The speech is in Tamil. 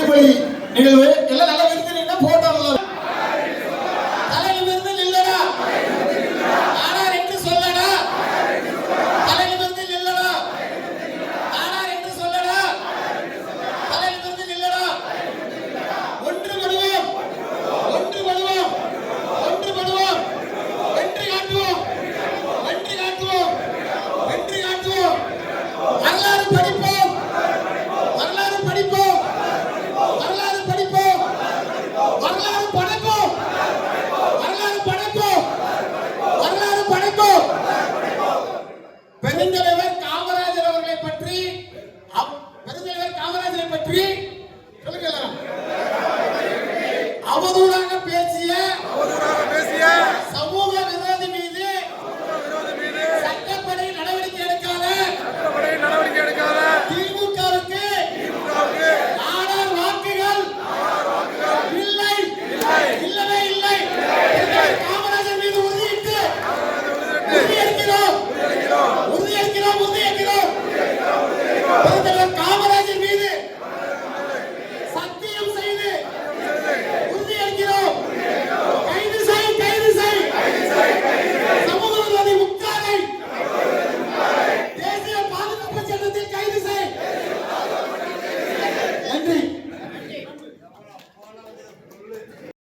நிகழ்வு எல்லாம் நல்லா விருது போட்டோ தலையில் விருது இல்லடா ஆனார் என்று சொல்லடா தலையில் விருது இல்லடா ஆனார் என்று சொல்லடா தலையில் விருது இல்லடா ஒன்றுபடுவோம் ஒன்றுபடுவோம் ஒன்றுபடுவோம் வெற்றி காட்டுவோம் வெற்றி காட்டுவோம் வெற்றி காட்டுவோம் வரலாறு படிப்போம் வரலாறு படிப்போம் வரலாறு படிப்போம் வரலாறு படைப்போம் வரலாறு படைப்போம் வரலாறு படைப்போம் பெருந்தலை